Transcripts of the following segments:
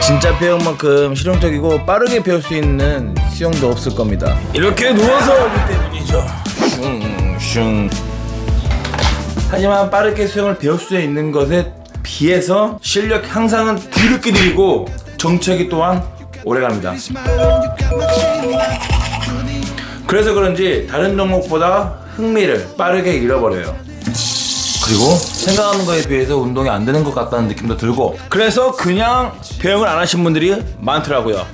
진짜 배영만큼 실용적이고 빠르게 배울 수 있는 수영도 없을 겁니다. 이렇게 누워서 하기 때문이죠. 슝슝. 하지만 빠르게 수영을 배울 수 있는 것에 비해서 실력 향상은 드럽게 느리고 정체기 또한 오래갑니다. 그래서 그런지 다른 종목보다 흥미를 빠르게 잃어버려요. 그리고 생각하는 거에 비해서 운동이 안 되는 것 같다는 느낌도 들고, 그래서 그냥 배영을 안 하신 분들이 많더라고요.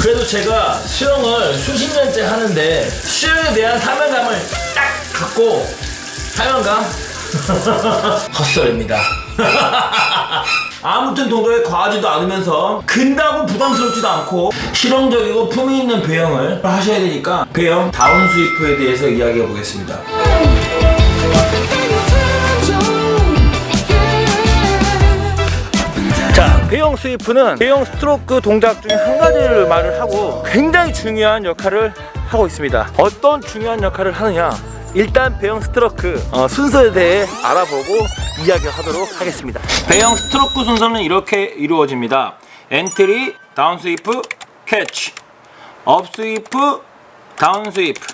그래도 제가 수영을 수십 년째 하는데 수영에 대한 사명감을 딱 갖고, 사명감? 헛소리입니다. 아무튼 동작에 과하지도 않으면서 근다고 부담스럽지도 않고 실용적이고 품위 있는 배영을 하셔야 되니까 배영 다운 스위프에 대해서 이야기해 보겠습니다. 자, 배영 스위프는 배영 스트로크 동작 중에 한 가지를 말을 하고 굉장히 중요한 역할을 하고 있습니다. 어떤 중요한 역할을 하느냐? 일단 배영 스트로크 순서에 대해 알아보고 이야기하도록 하겠습니다. 배영 스트로크 순서는 이렇게 이루어집니다. 엔트리, 다운 스위프, 캐치, 업 스위프, 다운 스위프,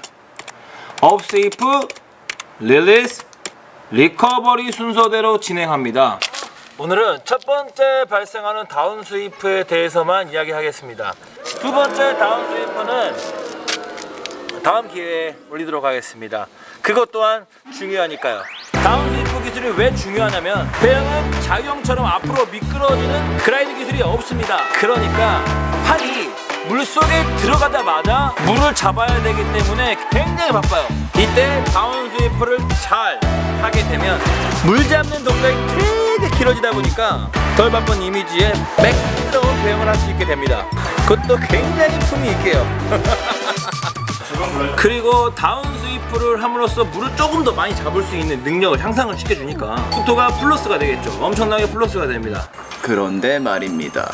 업 스위프, 릴리스, 리커버리 순서대로 진행합니다. 오늘은 첫 번째 발생하는 다운 스위프에 대해서만 이야기하겠습니다. 두 번째 다운 스위프는 다음 기회에 올리도록 하겠습니다. 그것 또한 중요하니까요. 다운 스위프 기술이 왜 중요하냐면 배영은 자유형처럼 앞으로 미끄러지는 그라이드 기술이 없습니다. 그러니까 팔이 물속에 들어가자마자 물을 잡아야 되기 때문에 굉장히 바빠요. 이때 다운 스위프를 잘 하게 되면 물 잡는 동작이 되게 길어지다 보니까 덜 바쁜 이미지에 매끄러운 배영을 할 수 있게 됩니다. 그것도 굉장히 품이 있게요. 그리고 다운 스위프를 함으로써 물을 조금 더 많이 잡을 수 있는 능력을 향상을 시켜주니까 속도가 플러스가 되겠죠. 엄청나게 플러스가 됩니다. 그런데 말입니다.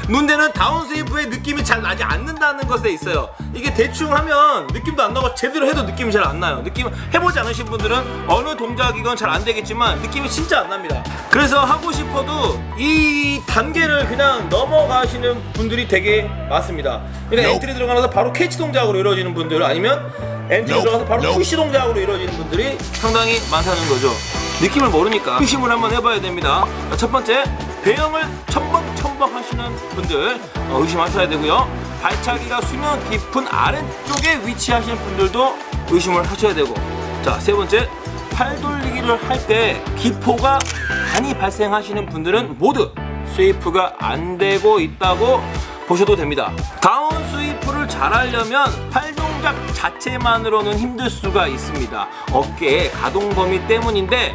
문제는 다운 스위프의 느낌이 잘 나지 않는다는 것에 있어요. 이게 대충 하면 느낌도 안 나고 제대로 해도 느낌이 잘 안 나요. 느낌 해보지 않으신 분들은 어느 동작이건 잘 안 되겠지만 느낌이 진짜 안 납니다. 그래서 하고 싶어도 이 단계를 그냥 넘어가시는 분들이 되게 많습니다. 그러니까 엔트리 들어가서 바로 캐치 동작으로 이루어지는 분들, 아니면 엔트리 들어가서 바로 푸시 동작으로 이루어지는 분들이 상당히 많다는 거죠. 느낌을 모르니까 의심을 한번 해봐야 됩니다. 첫 번째, 배영을 첨벙 하시는 분들 의심하셔야 되고요. 발차기가 수면 깊은 아래쪽에 위치하시는 분들도 의심을 하셔야 되고, 자, 세 번째, 팔 돌리기를 할 때 기포가 많이 발생하시는 분들은 모두 스위프가 안 되고 있다고 보셔도 됩니다. 다운 스위프를 잘 하려면 팔 동작 자체만으로는 힘들 수가 있습니다. 어깨의 가동 범위 때문인데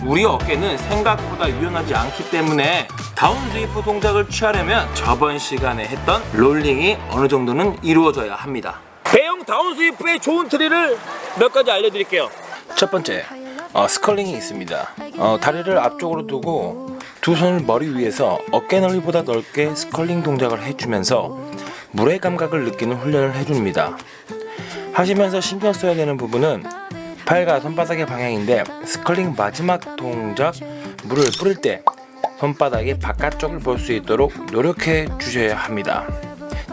우리 어깨는 생각보다 유연하지 않기 때문에 다운 스위프 동작을 취하려면 저번 시간에 했던 롤링이 어느 정도는 이루어져야 합니다. 배영 다운 스위프의 좋은 트리를 몇 가지 알려드릴게요. 첫 번째, 스컬링이 있습니다. 다리를 앞쪽으로 두고 두 손을 머리 위에서 어깨 넓이보다 넓게 스컬링 동작을 해주면서 물의 감각을 느끼는 훈련을 해줍니다. 하시면서 신경 써야 되는 부분은 팔과 손바닥의 방향인데, 스컬링 마지막 동작 물을 뿌릴 때 손바닥이 바깥쪽을 볼 수 있도록 노력해 주셔야 합니다.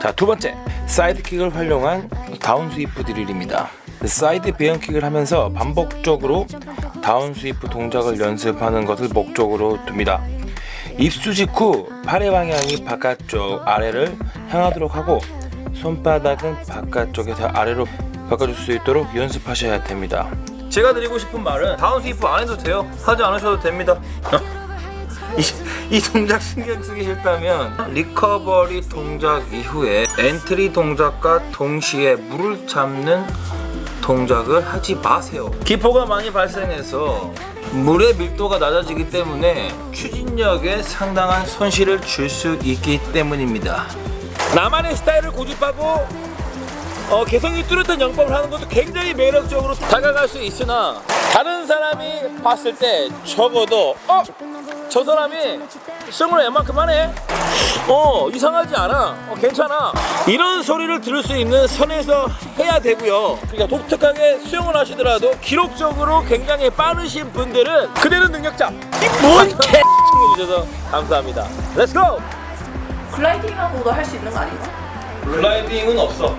자, 두 번째, 사이드킥을 활용한 다운 스위프 드릴입니다. 사이드 배영킥을 하면서 반복적으로 다운 스위프 동작을 연습하는 것을 목적으로 둡니다. 입수 직후 팔의 방향이 바깥쪽 아래를 향하도록 하고 손바닥은 바깥쪽에서 아래로 바꿔줄 수 있도록 연습하셔야 됩니다. 제가 드리고 싶은 말은 다운 스위프 안 해도 돼요. 하지 않으셔도 됩니다. 이 동작 신경 쓰기 싫다면 리커버리 동작 이후에 엔트리 동작과 동시에 물을 잡는 동작을 하지 마세요. 기포가 많이 발생해서 물의 밀도가 낮아지기 때문에 추진력에 상당한 손실을 줄 수 있기 때문입니다. 나만의 스타일을 고집하고 개성이 뚜렷한 영법을 하는 것도 굉장히 매력적으로 다가갈 수 있으나, 다른 사람이 봤을 때 적어도 저 사람이 승을 웬만큼 하네. 이상하지 않아. 괜찮아. 이런 소리를 들을 수 있는 선에서 해야 되고요. 그러니까 독특하게 수영을 하시더라도 기록적으로 굉장히 빠르신 분들은 그대는 능력자. 뭔 개. 시청해주셔서 감사합니다. 렛츠고. 글라이딩하고도 할 수 있는 거 아닌가? 글라이딩은 없어.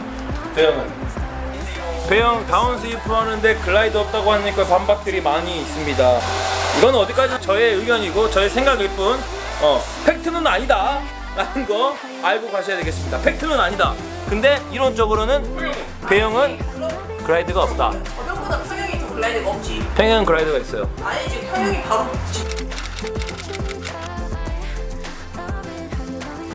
배영 다운 스위프 하는데 글라이드 없다고 하니까 반박들이 많이 있습니다. 이건 어디까지 저의 의견이고 저의 생각일 뿐 팩트는 아니다 라는 거 알고 가셔야 되겠습니다. 팩트는 아니다. 근데 이론적으로는 배영은 글라이드가 없다. 저병보다 평형이 더 글라이드가 없지. 평영 글라이드가 있어요. 아니 지금 평형이 바로